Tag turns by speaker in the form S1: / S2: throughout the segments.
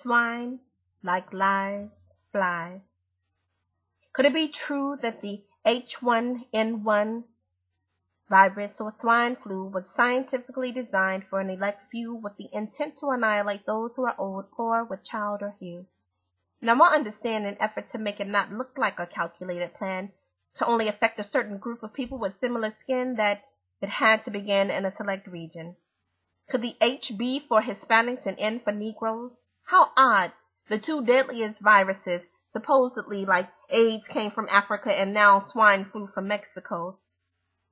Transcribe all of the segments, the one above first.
S1: Swine, like lies, fly. Could it be true that the H1N1 virus or swine flu was scientifically designed for an elect few with the intent to annihilate those who are old, poor, with child, or few? Now, I understand an effort to make it not look like a calculated plan to only affect a certain group of people with similar skin, that it had to begin in a select region. Could the H be for Hispanics and N for Negroes? How odd. The two deadliest viruses, supposedly like AIDS, came from Africa, and now swine flu from Mexico.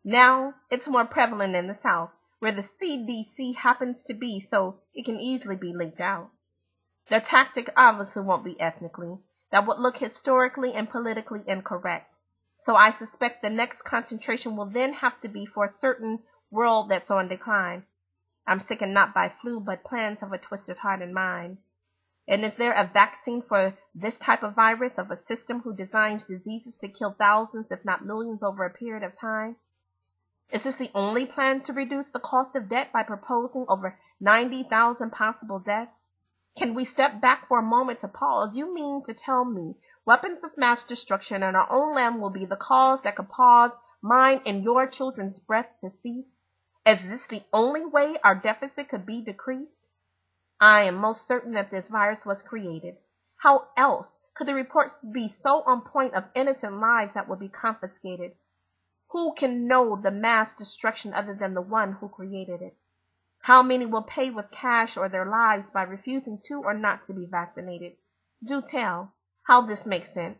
S1: Now it's more prevalent in the South, where the CDC happens to be, so it can easily be leaked out. The tactic obviously won't be ethnically. That would look historically and politically incorrect. So I suspect the next concentration will then have to be for a certain world that's on decline. I'm sickened not by flu, but plans of a twisted heart and mind. And is there a vaccine for this type of virus, of a system who designs diseases to kill thousands, if not millions, over a period of time? Is this the only plan to reduce the cost of debt by proposing over 90,000 possible deaths? Can we step back for a moment to pause? You mean to tell me weapons of mass destruction in our own land will be the cause that could cause mine and your children's breath to cease? Is this the only way our deficit could be decreased? I am most certain that this virus was created. How else could the reports be so on point of innocent lives that would be confiscated? Who can know the mass destruction other than the one who created it? How many will pay with cash or their lives by refusing to or not to be vaccinated? Do tell how this makes sense.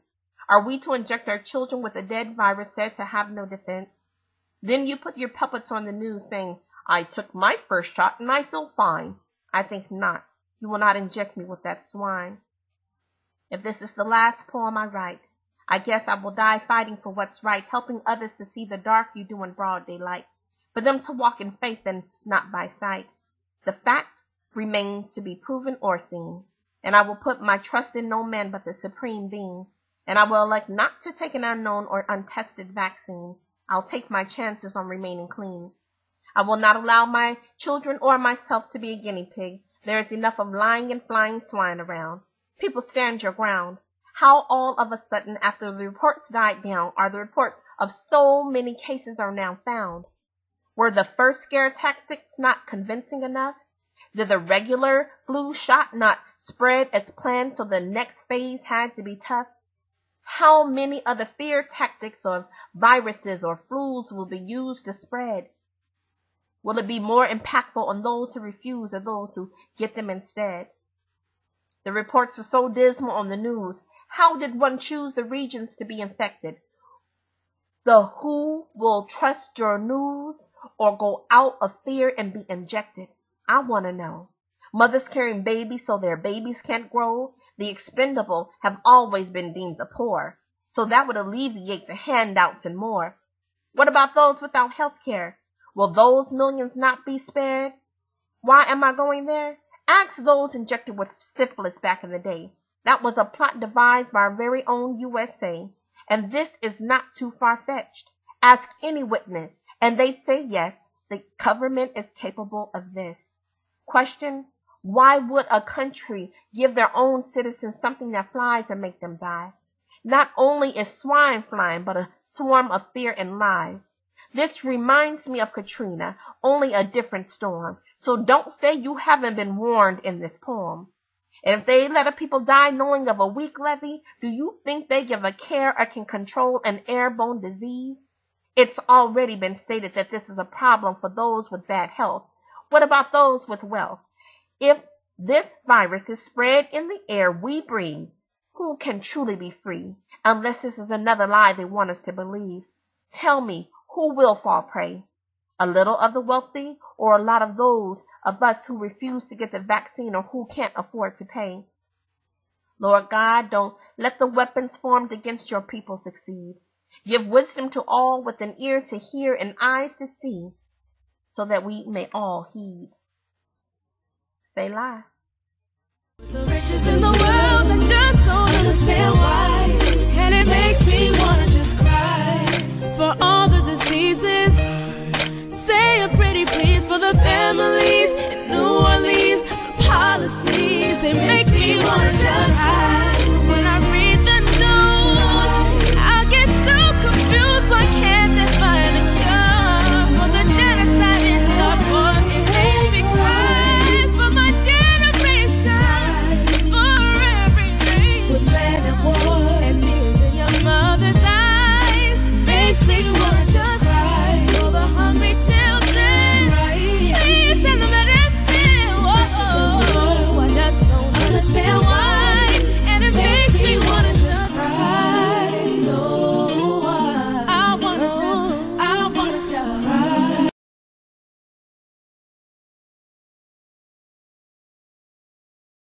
S1: Are we to inject our children with a dead virus said to have no defense? Then you put your puppets on the news saying, I took my first shot and I feel fine. I think not. You will not inject me with that swine. If this is the last poem I write, I guess I will die fighting for what's right, helping others to see the dark you do in broad daylight, for them to walk in faith and not by sight. The facts remain to be proven or seen, and I will put my trust in no man but the Supreme Being, and I will elect not to take an unknown or untested vaccine. I'll take my chances on remaining clean. I will not allow my children or myself to be a guinea pig. There is enough of lying and flying swine around. People, stand your ground. How all of a sudden, after the reports died down, are the reports of so many cases are now found? Were the first scare tactics not convincing enough? Did the regular flu shot not spread as planned, so the next phase had to be tough? How many other fear tactics of viruses or flus will be used to spread? Will it be more impactful on those who refuse or those who get them instead? The reports are so dismal on the news. How did one choose the regions to be infected? The who will trust your news or go out of fear and be injected? I want to know. Mothers carrying babies so their babies can't grow. The expendable have always been deemed the poor, so that would alleviate the handouts and more. What about those without health care? Will those millions not be spared? Why am I going there? Ask those injected with syphilis back in the day. That was a plot devised by our very own USA, and this is not too far-fetched. Ask any witness, and they'd say yes, the government is capable of this. Question: why would a country give their own citizens something that flies and make them die? Not only is swine flying, but a swarm of fear and lies. This reminds me of Katrina, only a different storm. So don't say you haven't been warned in this poem. And if they let a people die knowing of a weak levee, do you think they give a care or can control an airborne disease? It's already been stated that this is a problem for those with bad health. What about those with wealth? If this virus is spread in the air we breathe, who can truly be free? Unless this is another lie they want us to believe. Tell me, who will fall prey? A little of the wealthy, or a lot of those of us who refuse to get the vaccine or who can't afford to pay? Lord God, don't let the weapons formed against your people succeed. Give wisdom to all with an ear to hear and eyes to see, so that we may all heed. Selah.
S2: The riches in the world, I just don't understand why. And it makes me wanna just cry. For all the diseases, say a pretty please for the families in New Orleans. The policies, they make me me wanna just